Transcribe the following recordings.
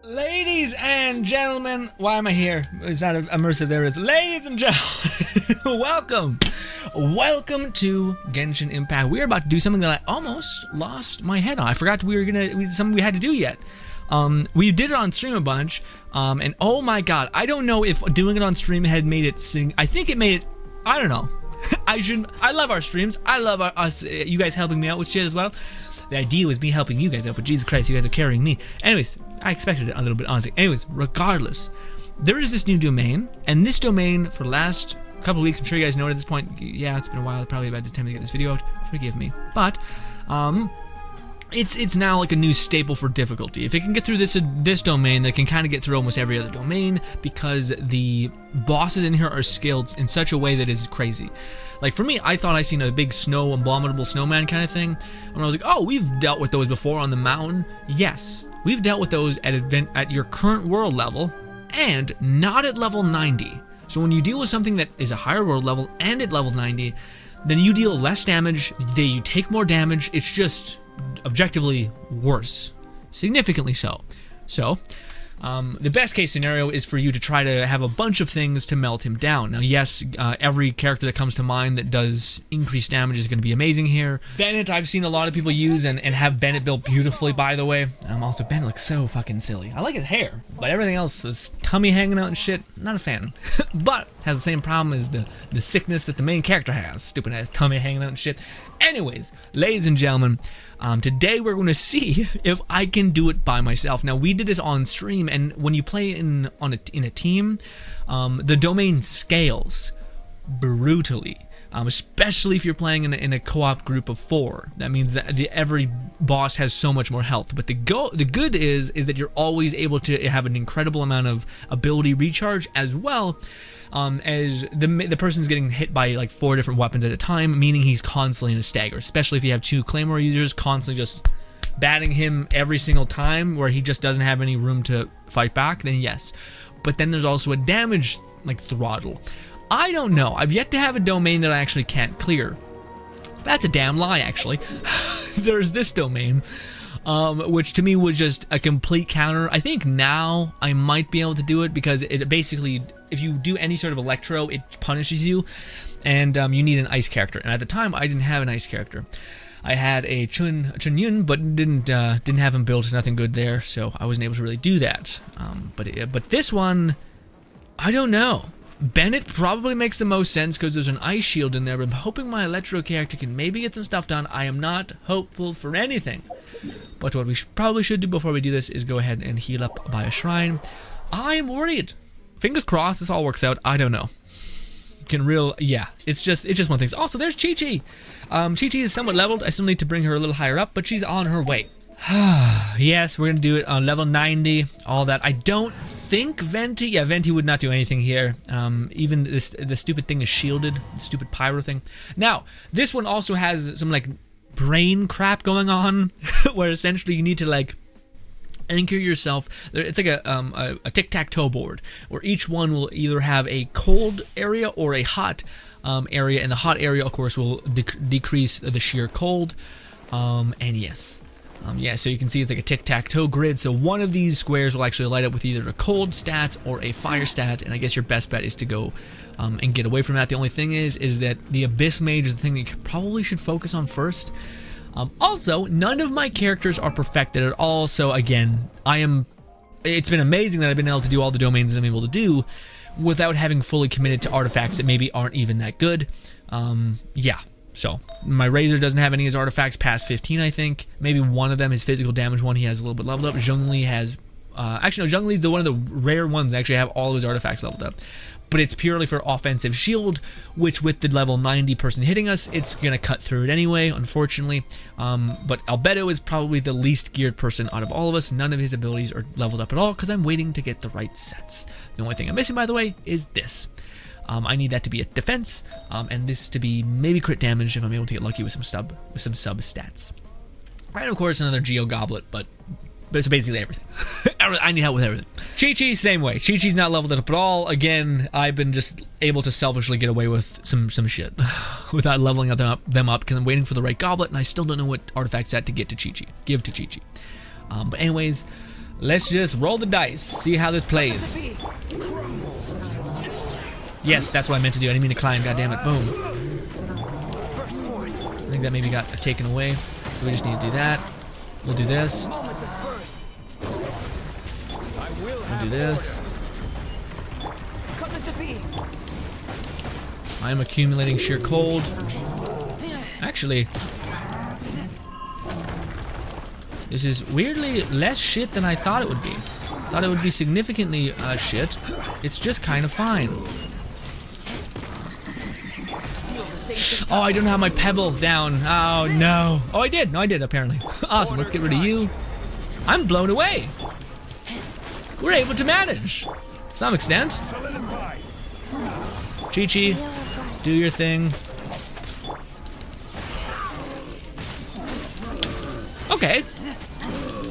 Ladies and gentlemen, why am I here? It's not immersive, there is. Ladies and gentlemen, welcome to Genshin Impact. We're about to do something that I almost lost my head on. I forgot something we had to do yet. We did it on stream a bunch, and oh my god, I don't know if doing it on stream had made it sing. I think it made it, I don't know. I love our streams. I love us, you guys helping me out with shit as well. The idea was me helping you guys out, but Jesus Christ, you guys are carrying me. Anyways, I expected it a little bit, honestly. Anyways, regardless, there is this new domain, and this domain for the last couple of weeks, I'm sure you guys know it at this point. Yeah, it's been a while, probably about the time to get this video out. Forgive me. But, it's now like a new staple for difficulty. If it can get through this domain, then it can kind of get through almost every other domain, because the bosses in here are scaled in such a way that is crazy. Like for me, I thought I seen a big abominable snowman kind of thing, and I was like, oh, we've dealt with those before on the mountain. Yes, we've dealt with those at your current world level, and not at level 90. So when you deal with something that is a higher world level and at level 90, then you deal less damage, you take more damage. It's just objectively worse, significantly so. So, the best case scenario is for you to try to have a bunch of things to melt him down. Now, yes, every character that comes to mind that does increased damage is going to be amazing here. Bennett, I've seen a lot of people use and have Bennett built beautifully, by the way. Also, Bennett looks so fucking silly. I like his hair, but everything else, his tummy hanging out and shit, not a fan. But has the same problem as the sickness that the main character has. Stupid ass tummy hanging out and shit. Anyways, ladies and gentlemen, today we're going to see if I can do it by myself. Now, we did this on stream, and when you play in a team, the domain scales brutally. Especially if you're playing in a co-op group of 4. That means that every boss has so much more health. But the good is that you're always able to have an incredible amount of ability recharge, as well as the person's getting hit by like 4 different weapons at a time, meaning he's constantly in a stagger. Especially if you have 2 Claymore users constantly just batting him every single time, where he just doesn't have any room to fight back, then yes. But then there's also a damage like throttle. I don't know. I've yet to have a domain that I actually can't clear. That's a damn lie, actually. There's this domain, which to me was just a complete counter. I think now I might be able to do it, because it basically, if you do any sort of electro, it punishes you, and you need an ice character. And at the time, I didn't have an ice character. I had a Chunyun, but didn't have him built. Nothing good there, so I wasn't able to really do that. But this one, I don't know. Bennett probably makes the most sense because there's an ice shield in there, but I'm hoping my electro character can maybe get some stuff done. I am not hopeful for anything. But what we probably should do before we do this is go ahead and heal up by a shrine. I am worried. Fingers crossed this all works out. I don't know. Yeah, it's just one thing. Also, there's Chi-Chi. Chi-Chi is somewhat leveled. I still need to bring her a little higher up, but she's on her way. Yes, we're gonna do it on level 90, all that. I don't think Venti, Venti would not do anything here. Even the stupid thing is shielded, the stupid pyro thing. Now, this one also has some like brain crap going on, where essentially you need to like anchor yourself. It's like a tic-tac-toe board, where each one will either have a cold area or a hot area, and the hot area, of course, will decrease the sheer cold. And yes. Yeah, so you can see it's like a tic-tac-toe grid, so one of these squares will actually light up with either a cold stat or a fire stat, and I guess your best bet is to go and get away from that. The only thing is that the Abyss Mage is the thing that you probably should focus on first. Also, none of my characters are perfected at all, so again, it's been amazing that I've been able to do all the domains that I'm able to do without having fully committed to artifacts that maybe aren't even that good. Yeah. So, my Razor doesn't have any of his artifacts past 15, I think. Maybe one of them is physical damage one, he has a little bit leveled up. Zhongli has... actually, no, Zhongli's one of the rare ones that actually have all of his artifacts leveled up. But it's purely for offensive shield, which with the level 90 person hitting us, it's going to cut through it anyway, unfortunately. But Albedo is probably the least geared person out of all of us. None of his abilities are leveled up at all, because I'm waiting to get the right sets. The only thing I'm missing, by the way, is this. I need that to be a defense, and this to be maybe crit damage if I'm able to get lucky with some sub stats. And of course another Geo Goblet, but so basically everything. I need help with everything. Chi-Chi, same way. Chi-Chi's not leveled up at all. Again, I've been just able to selfishly get away with some shit without leveling them up because I'm waiting for the right goblet, and I still don't know what artifact set to give to Chi-Chi. But anyways, Let's just roll the dice, see how this plays. Yes, that's what I meant to do. I didn't mean to climb, goddammit. Boom. I think that maybe got taken away. So we just need to do that. We'll do this. We'll do this. I'm accumulating sheer cold. Actually, this is weirdly less shit than I thought it would be. Thought it would be significantly shit. It's just kind of fine. Oh, I don't have my pebble down. Oh no. Oh, I did. No, I did apparently. Awesome. Let's get rid of you. I'm blown away. We're able to manage to some extent. Chi-Chi, do your thing. Okay.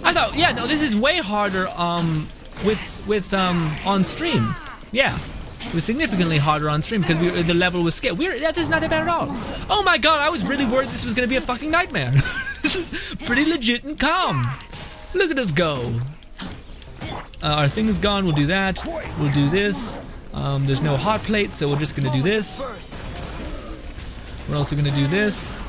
I thought, yeah, no, this is way harder with on stream. Yeah. It was significantly harder on stream because the level was scaled. That is not that bad at all. Oh my god, I was really worried this was gonna be a fucking nightmare. This is pretty legit and calm. Look at us go. Our thing is gone, we'll do that. We'll do this. There's no hot plate, so we're just gonna do this. We're also gonna do this.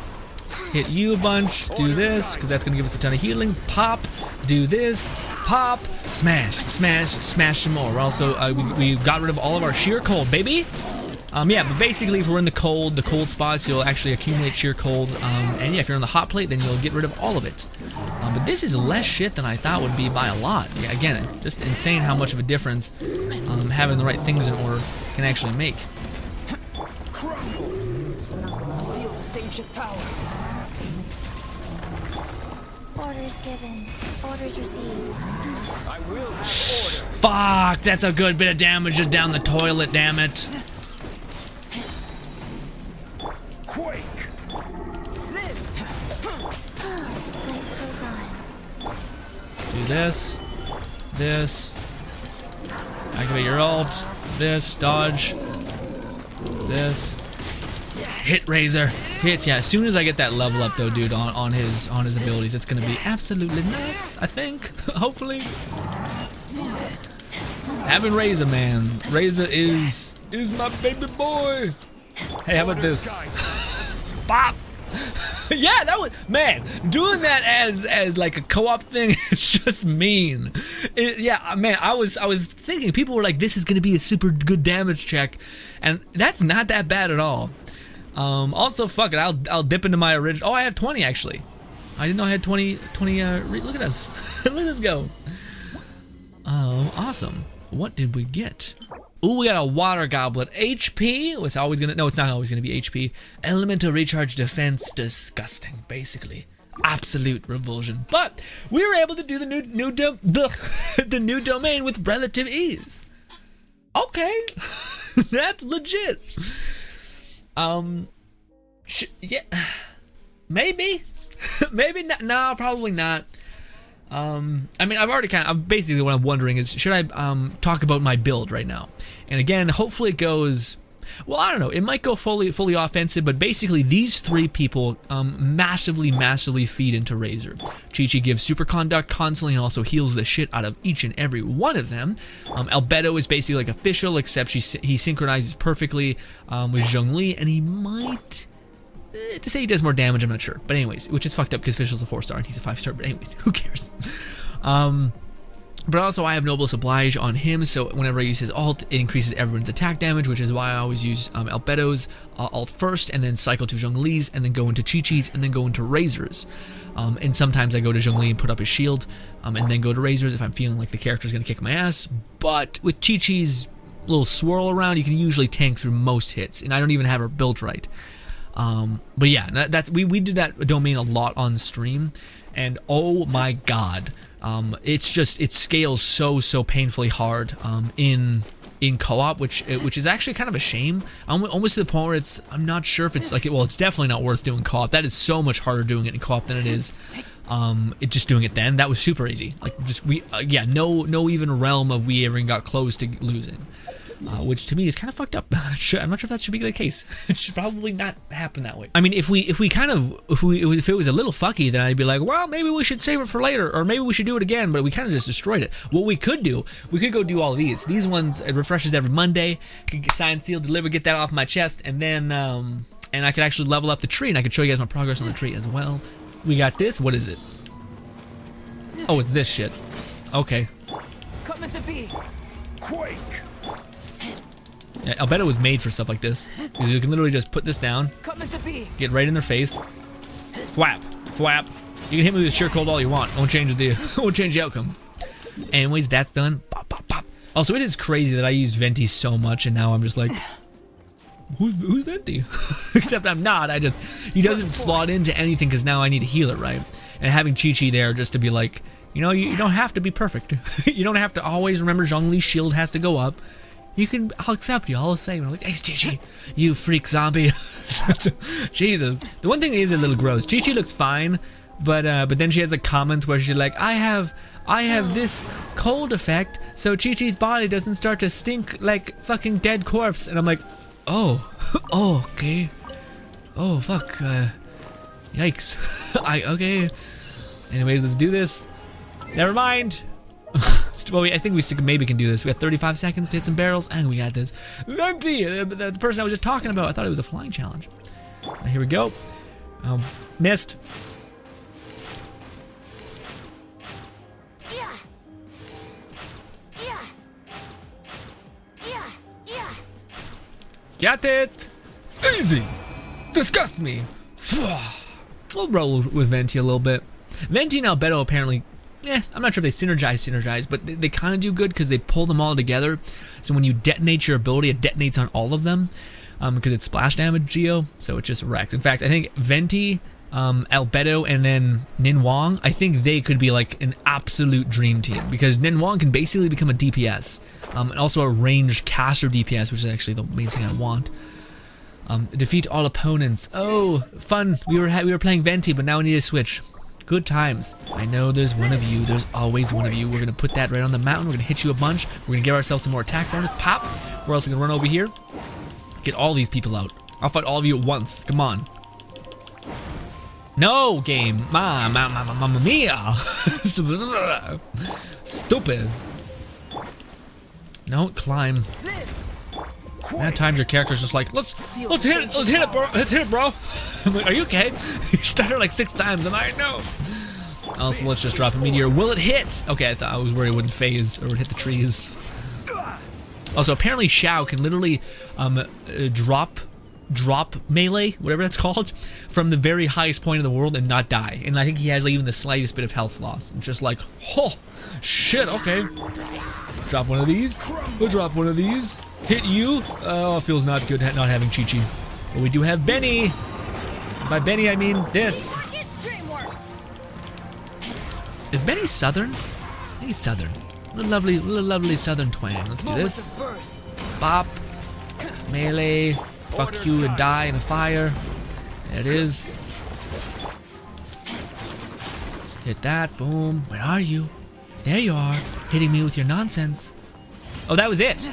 Hit you a bunch, do this, because that's gonna give us a ton of healing. Pop, do this, pop, smash, smash, smash some more. We're also, we got rid of all of our sheer cold, baby. Yeah, but basically if we're in the cold spots, you'll actually accumulate sheer cold. And yeah, if you're on the hot plate, then you'll get rid of all of it. But this is less shit than I thought would be by a lot. Yeah, again, just insane how much of a difference having the right things in order can actually make. Feel the same shit power. Orders given. Orders received. I will have order. Fuck, that's a good bit of damage just down the toilet, damn it. Quake. Life goes on. Do this, this. Activate your ult. This, dodge. This. Hit Razor. Hit, yeah. As soon as I get that level up, though, dude, on his abilities, it's gonna be absolutely nuts. I think, hopefully. Having Razor, man. Razor is my baby boy. Hey, how about this? Bop. Yeah, that was, man, doing that as like a co-op thing is just mean. Yeah, man, I was thinking people were like, this is gonna be a super good damage check, and that's not that bad at all. Also, fuck it, I'll dip into my original. Oh, I have 20 actually. I didn't know I had 20. Look at us, look at us go. Awesome. What did we get? Ooh, we got a water goblet. HP? It's always gonna, no, it's not always gonna be HP. Elemental recharge defense. Disgusting, basically. Absolute revulsion. But we were able to do the the new domain with relative ease. Okay, that's legit. Yeah, maybe, maybe not. No, probably not. I mean, basically what I'm wondering is, should I talk about my build right now? And again, hopefully it goes, well, I don't know, it might go fully offensive, but basically these three people massively feed into Razor. Chi-Chi gives super conduct constantly and also heals the shit out of each and every one of them. Albedo is basically like official, except he synchronizes perfectly with Zhongli, and he might, to say he does more damage, I'm not sure. But anyways, which is fucked up because Fischl's a 4-star and he's a 5-star, but anyways, who cares? But also I have Noblesse Oblige on him, so whenever I use his ult, it increases everyone's attack damage, which is why I always use Albedo's ult first, and then cycle to Zhongli's, and then go into Chi-Chi's, and then go into Razor's. And sometimes I go to Zhongli and put up his shield, and then go to Razor's if I'm feeling like the character's gonna kick my ass. But with Chi-Chi's little swirl around, you can usually tank through most hits, and I don't even have her built right. But yeah, we did that domain a lot on stream, and oh my god, it scales so painfully hard in co-op, which is actually kind of a shame. Almost to the point where I'm not sure if it's like, well, it's definitely not worth doing co-op. That is so much harder doing it in co-op than it is just doing it then. That was super easy. Like, just no even realm of we ever got close to losing. which to me is kind of fucked up. I'm not sure if that should be the case. It should probably not happen that way. I mean, if it was a little fucky, then I'd be like, well, maybe we should save it for later, or maybe we should do it again. But we kind of just destroyed it. What we could do, we could go do all of these. These ones, it refreshes every Monday. Could get sign, seal, deliver, get that off my chest, and then and I could actually level up the tree, and I could show you guys my progress on the tree as well. We got this. What is it? Oh, it's this shit. Okay. Coming to be. Quake. Yeah, I'll bet it was made for stuff like this. Because you can literally just put this down, Coming to be. get right in their face, flap, flap. You can hit me with sheer cold all you want. Won't change the outcome. Anyways, that's done. Pop, pop, pop. Also, it is crazy that I used Venti so much, and now I'm just like, who's Venti? Except I'm not. He doesn't slot into anything because now I need a healer, right? And having Chi-Chi there just to be like, you know, you don't have to be perfect. You don't have to always remember Zhongli's shield has to go up. I'll accept you. I'll say, like, thanks, Chi-Chi, you freak zombie. Jesus. The one thing is a little gross. Chi-Chi looks fine, but then she has a comment where she's like, I have this cold effect, so Chi-Chi's body doesn't start to stink like fucking dead corpse. And I'm like, oh, oh, okay. Oh, fuck. Yikes. Okay. Anyways, let's do this. Never mind. Well, I think we maybe can do this. We got 35 seconds to hit some barrels, and we got this. Venti, the person I was just talking about. I thought it was a flying challenge. Here we go. Missed. Yeah. Yeah. Yeah. Yeah. Got it. Easy. Disgust me. We'll roll with Venti a little bit. Venti and Albedo apparently, I'm not sure if they synergize, but they kind of do good because they pull them all together. So when you detonate your ability, it detonates on all of them because it's splash damage geo, so it just wrecks. In fact, I think Venti, Albedo, and then Nin Wong, I think they could be like an absolute dream team because Nin Wong can basically become a DPS and also a ranged caster DPS, which is actually the main thing I want. Defeat all opponents. Oh, fun. We were playing Venti, but now we need to switch. Good times. I know there's one of you. There's always one of you. We're gonna put that right on the mountain. We're gonna hit you a bunch. We're gonna give ourselves some more attack bonus. Pop. We're also gonna run over here. Get all these people out. I'll fight all of you at once. Come on. No, game. Mamma mia. Stupid. No, climb. At times your character's just like, let's hit it, bro. I'm like, are you okay? You started like 6 times. I'm like, no. Also, let's just drop a meteor. Will it hit? Okay, I was worried it wouldn't phase or would hit the trees. Also, apparently Xiao can literally drop melee, whatever that's called, from the very highest point in the world and not die. And I think he has like even the slightest bit of health loss. It's just like, oh, shit, okay. Drop one of these. We'll drop one of these. Hit you. Oh, it feels not good not having Chi-Chi. But we do have Benny. By Benny, I mean this. Is Benny Southern? I think he's Southern. Little lovely Southern twang. Let's do this. Bop. Melee. Fuck you and die in a fire. There it is. Hit that. Boom. Where are you? There you are. Hitting me with your nonsense. Oh, that was it.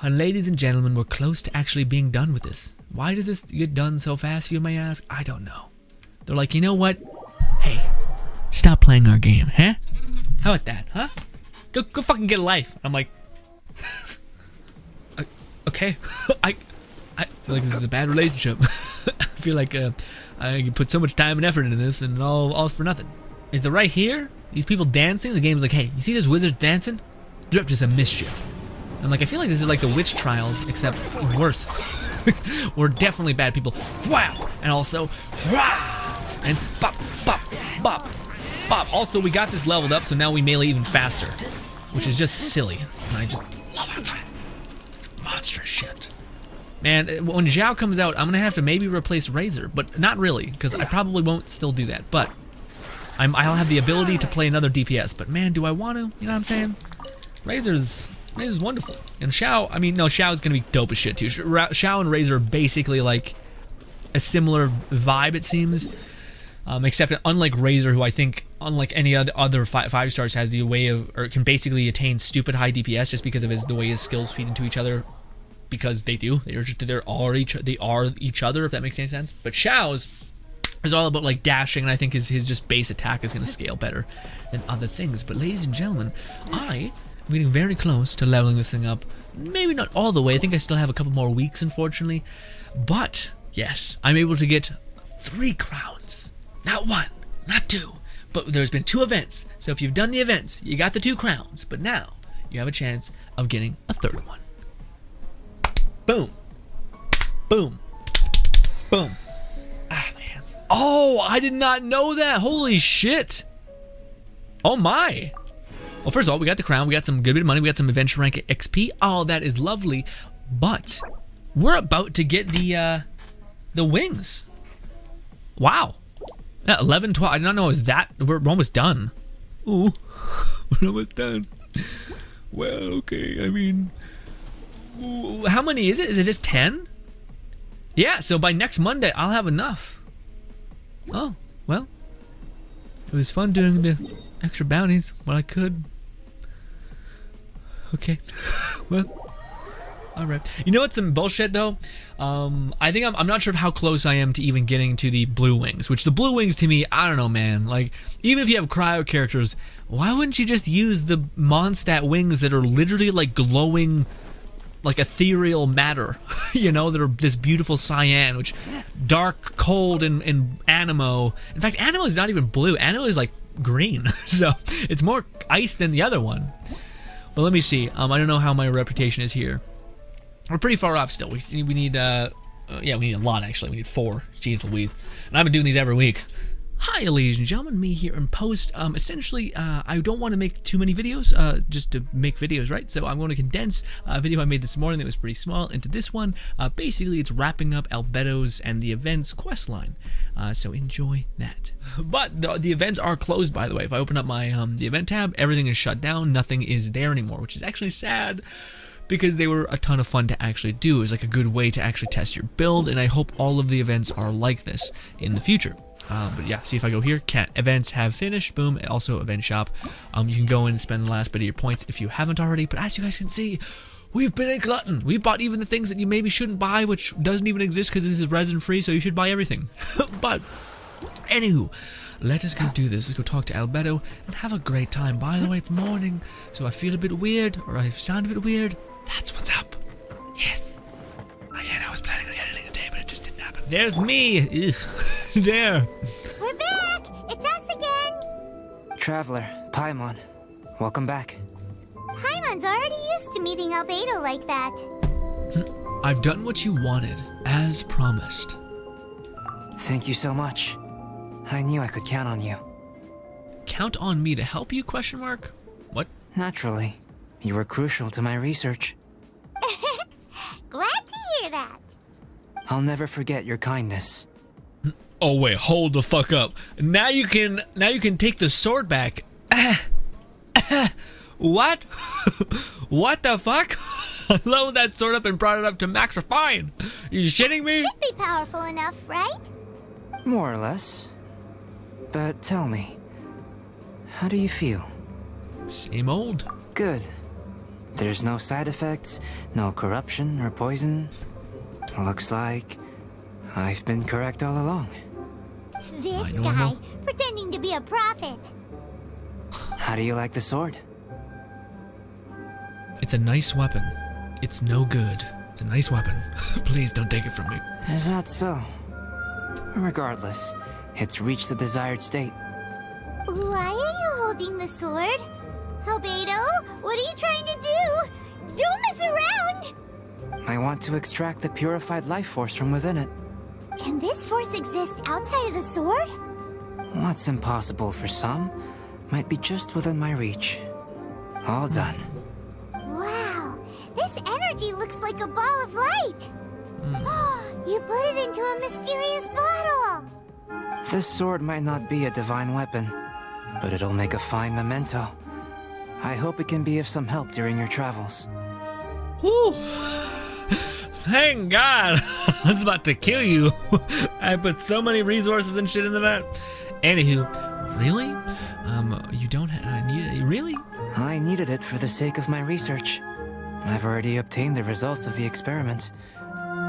And ladies and gentlemen, we're close to actually being done with this. Why does this get done so fast, you may ask? I don't know. They're like, you know what? Hey, stop playing our game, huh? How about that, huh? Go fucking get a life. I'm like, okay. I feel like this is a bad relationship. I feel like I put so much time and effort into this and all for nothing. Is it right here? These people dancing? The game's like, hey, you see those wizards dancing? They're up to some mischief. I'm like, I feel like this is like the witch trials, except worse. We're definitely bad people. Whap! And also, whap! And bop, bop, bop, bop. Also, we got this leveled up, so now we melee even faster, which is just silly. And I just love it. Monster shit. Man, when Zhao comes out, I'm gonna have to maybe replace Razor, but not really, because I probably won't still do that. But I'll have the ability to play another DPS. But man, do I want to? You know what I'm saying? Razor's wonderful. And Xiao, I mean, no, Xiao's gonna be dope as shit too. Xiao and Razor are basically like a similar vibe, it seems. Except unlike Razor, who I think, unlike any other 5 stars, has the way of, or can basically attain stupid high DPS just because of the way his skills feed into each other. Because they do. They are each other, if that makes any sense. But Xiao's is all about like dashing, and I think his just base attack is going to scale better than other things. But ladies and gentlemen, I am getting very close to leveling this thing up. Maybe not all the way. I think I still have a couple more weeks, unfortunately. But yes, I'm able to get 3 crowns. Not 1, not 2. But there's been 2 events. So if you've done the events, you got the 2 crowns. But now you have a chance of getting a 3rd one. Boom. Boom. Boom. Ah, my hands. Oh, I did not know that. Holy shit. Oh my. Well, first of all, we got the crown. We got some good bit of money. We got some adventure rank XP. All that is lovely. But we're about to get the wings. Wow. Yeah, 11, 12. I did not know it was that. We're almost done. Ooh. We're almost done. Well, okay. I mean, how many is it? Is it just 10? Yeah, so by next Monday, I'll have enough. Oh, well. It was fun doing the extra bounties when I could. Okay. Well, alright. You know what's some bullshit, though? I think I'm not sure of how close I am to even getting to the blue wings. Which the blue wings, to me, I don't know, man. Like, even if you have cryo characters, why wouldn't you just use the Mondstadt wings that are literally like glowing, like ethereal matter, you know, that are this beautiful cyan, which dark, cold, and animo. In fact, animo is not even blue. Animo is like green, so it's more ice than the other one. But let me see. I don't know how my reputation is here. We're pretty far off still. We need yeah, we need a lot actually. We need 4. Jeez Louise. And I've been doing these every week. Hi, ladies and gentlemen, me here in post. Essentially, I don't want to make too many videos, just to make videos, right? So I'm going to condense a video I made this morning that was pretty small into this one. Basically, it's wrapping up Albedo's and the events quest line. So enjoy that. But the events are closed, by the way. If I open up my the event tab, everything is shut down. Nothing is there anymore, which is actually sad, because they were a ton of fun to actually do. It was like a good way to actually test your build, and I hope all of the events are like this in the future. But yeah, see if I go here, events have finished, boom, also event shop. You can go in and spend the last bit of your points if you haven't already, but as you guys can see, we've been a glutton. We bought even the things that you maybe shouldn't buy, which doesn't even exist because this is resin free, so you should buy everything. But, anywho, let us go do this. Let's go talk to Albedo and have a great time. By the way, it's morning, so I feel a bit weird, or I sound a bit weird. That's what's up. Yes. Again, I was planning on editing a day, but it just didn't happen. There's me. There. We're back! It's us again! Traveler, Paimon, welcome back. Paimon's already used to meeting Albedo like that. I've done what you wanted, as promised. Thank you so much. I knew I could count on you. Count on me to help you, question mark? What? Naturally. You were crucial to my research. Glad to hear that. I'll never forget your kindness. Oh wait, hold the fuck up. Now you can take the sword back. What? What the fuck? I lowered that sword up and brought it up to max refine. You shitting me? Should be powerful enough, right? More or less. But tell me, how do you feel? Same old. Good. There's no side effects, no corruption or poison. Looks like I've been correct all along. This guy, pretending to be a prophet. How do you like the sword? It's a nice weapon. It's no good. It's a nice weapon. Please don't take it from me. Is that so? Regardless, it's reached the desired state. Why are you holding the sword? Albedo, what are you trying to do? Don't mess around! I want to extract the purified life force from within it. Can this force exist outside of the sword? What's impossible for some might be just within my reach. All done. Wow, this energy looks like a ball of light. You put it into a mysterious bottle. This sword might not be a divine weapon, but it'll make a fine memento. I hope it can be of some help during your travels. Whew. Thank God. I was about to kill you. I put so many resources and shit into that. Anywho, really? You don't need it? Really? I needed it for the sake of my research. I've already obtained the results of the experiment.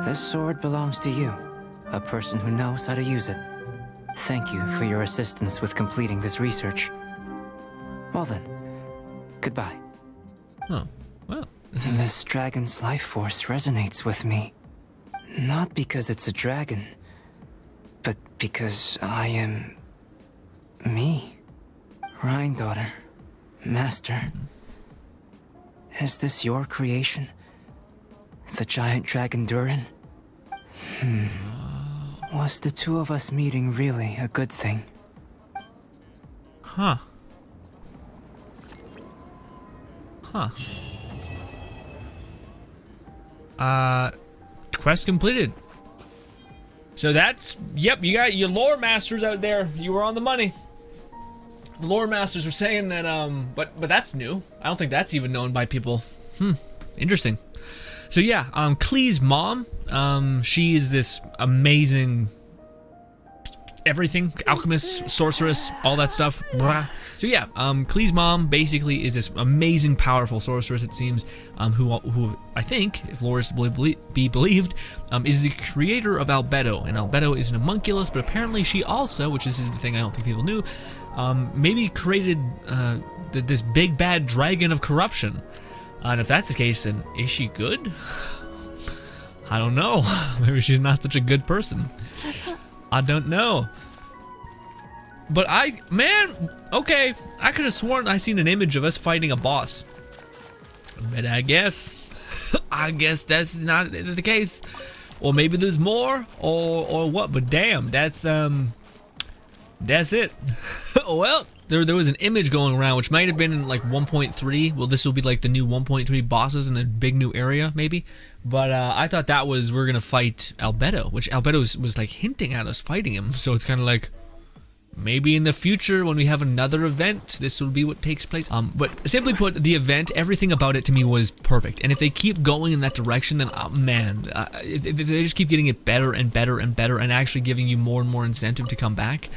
This sword belongs to you, a person who knows how to use it. Thank you for your assistance with completing this research. Well then, goodbye. Oh, well, This dragon's life force resonates with me. Not because it's a dragon, but because I am... me. Rhine daughter, master. Is this your creation? The giant dragon Durin? Was the two of us meeting really a good thing? Huh. Quest completed. So that's, yep, you got your lore masters out there. You were on the money. The lore masters were saying that, but that's new. I don't think that's even known by people. Interesting. So yeah, Klee's mom, she is this amazing everything, alchemist, sorceress, all that stuff. Blah. So yeah, Klee's mom basically is this amazing, powerful sorceress, it seems, who I think, if lore is to be believed, is the creator of Albedo. And Albedo is an homunculus, but apparently she also, which is the thing I don't think people knew, maybe created this big bad dragon of corruption. And if that's the case, then is she good? I don't know. Maybe she's not such a good person. I don't know. But okay, I could have sworn I seen an image of us fighting a boss. But I guess that's not the case. Or maybe there's more, or what, but damn, that's it. Well, there was an image going around, which might have been in like 1.3. Well, this will be like the new 1.3 bosses in the big new area, maybe. But I thought that was, we're gonna fight Albedo, which Albedo was like hinting at us fighting him. So it's kind of like, maybe in the future when we have another event, this will be what takes place. But simply put, the event, everything about it to me was perfect. And if they keep going in that direction, then if they just keep getting it better and better and better, and actually giving you more and more incentive to come back.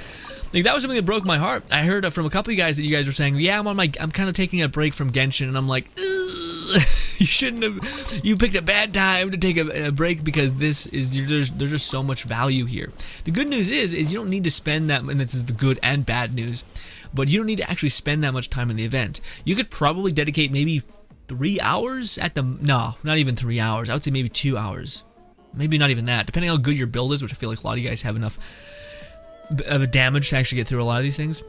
Like, that was something that broke my heart. I heard from a couple of you guys that you guys were saying, yeah, I'm kind of taking a break from Genshin, and I'm like, you shouldn't have. You picked a bad time to take a break, because there's just so much value here. The good news is you don't need to spend that, and this is the good and bad news, but you don't need to actually spend that much time in the event. You could probably dedicate maybe 3 hours at the, no, not even 3 hours. I would say maybe 2 hours. Maybe not even that, depending on how good your build is, which I feel like a lot of you guys have enough of a damage to actually get through a lot of these things.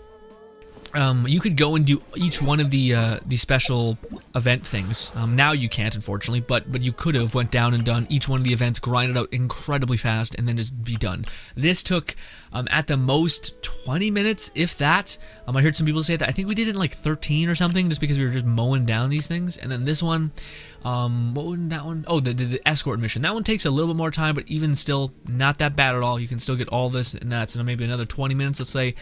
You could go and do each one of the special event things. Now you can't, unfortunately, but you could have went down and done each one of the events, grinded out incredibly fast, and then just be done. This took at the most 20 minutes, if that. I heard some people say that. I think we did it in like 13 or something, just because we were just mowing down these things. And then this one, what would that one? Oh, the escort mission. That one takes a little bit more time, but even still, not that bad at all. You can still get all this and that. So maybe another 20 minutes, let's say,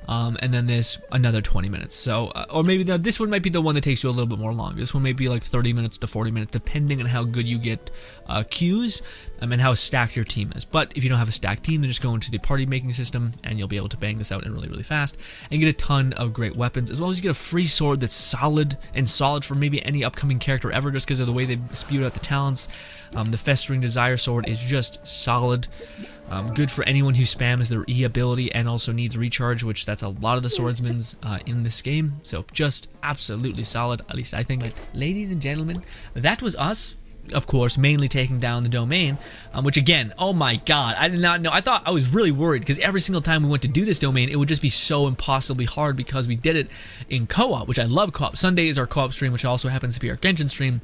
and then this another 20 minutes. So, or maybe this one might be the one that takes you a little bit more longer. This one may be like 30 minutes to 40 minutes, depending on how good you get queues and how stacked your team is. But if you don't have a stacked team, then just go into the party making system, and you'll be able to bang this out in really, really fast and get a ton of great weapons, as well as you get a free sword that's solid for maybe any upcoming character ever, just because of the way they spewed out the talents. The Festering Desire sword is just solid. Good for anyone who spams their E ability and also needs recharge, which that's a lot of the swordsmen's in this game. So just absolutely solid, at least I think. But ladies and gentlemen, that was us. Of course, mainly taking down the domain, which again, oh my god, I did not know. I was really worried, because every single time we went to do this domain, it would just be so impossibly hard, because we did it in co-op, which I love co-op. Sunday is our co-op stream, which also happens to be our Genshin stream.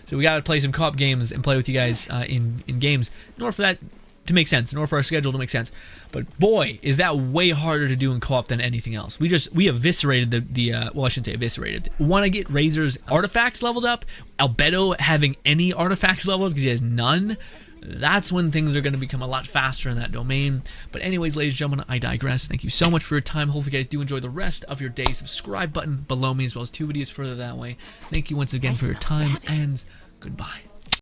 So we gotta play some co-op games and play with you guys in games, in order for that to make sense, in order for our schedule to make sense. But boy, is that way harder to do in co-op than anything else. We eviscerated well, I shouldn't say eviscerated. Want to get Razor's artifacts leveled up, Albedo having any artifacts leveled because he has none, that's when things are going to become a lot faster in that domain. But anyways, ladies and gentlemen, I digress. Thank you so much for your time. Hopefully you guys do enjoy the rest of your day. Subscribe button below me, as well as 2 videos further that way. Thank you once again for your time, and goodbye.